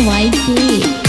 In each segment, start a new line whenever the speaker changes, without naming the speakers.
YK।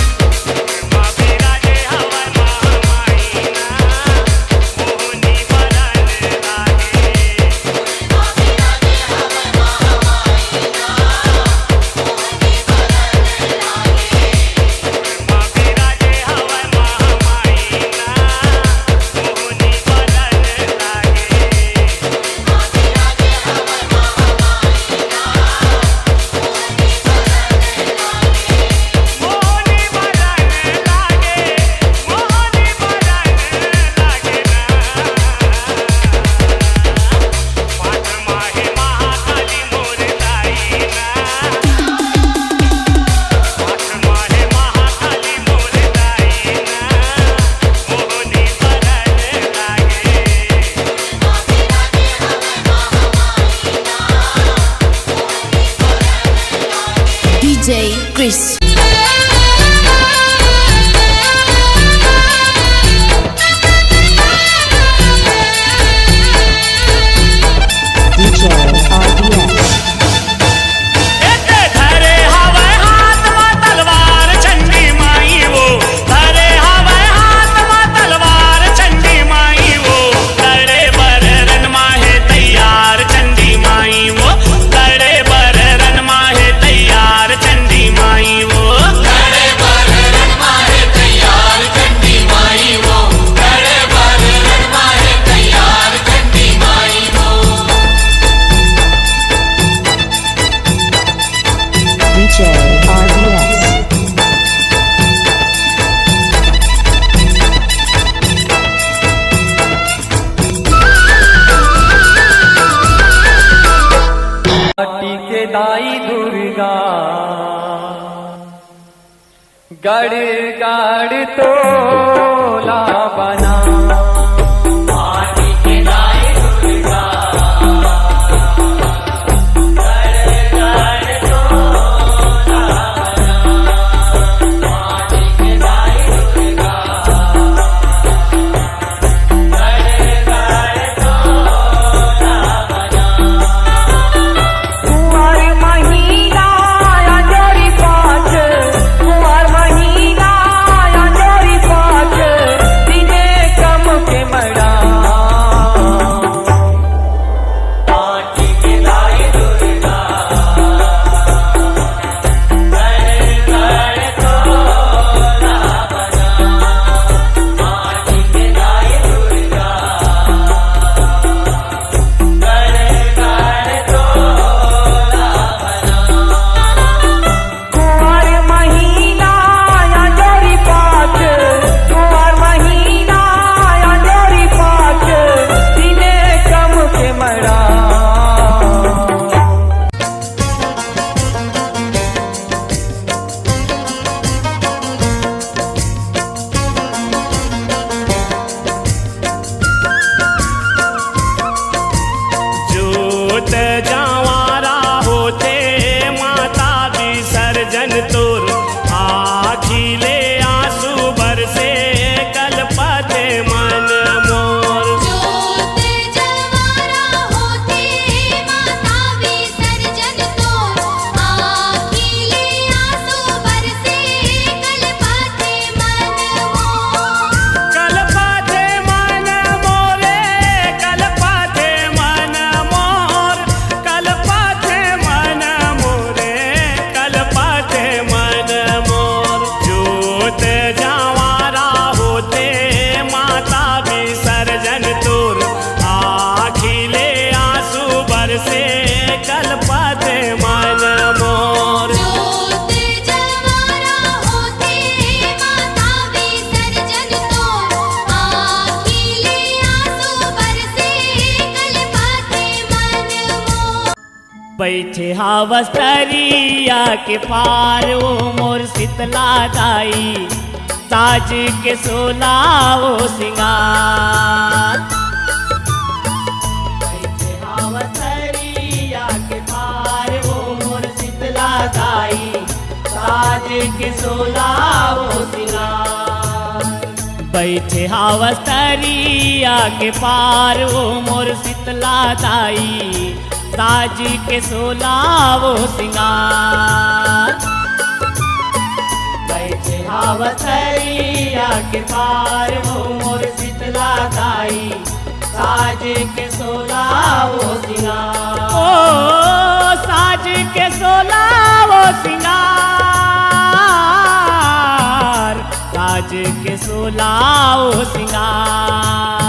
DJ Chris। DJ RDS।
दाई दुर्गा गढ़ गढ़ तोला बना
बैठे हावस्तरिया के पार वो मोर शीतला दाई ताज के सोला वो सिंगार। बैठे हावस्तरिया के पार वो मोर शीतला दाई ताज के सोला वो सिंगार। बैठे हावस्तरिया के पार वो मोर शीतला दाई ताज के सोला वो सिंगार। भावसरिया के पार हो मोर शीतला दाई साज के सोलावो सिंगार
ओ साज के सोलावो सिंगार, साज के सोलावो सिंगार।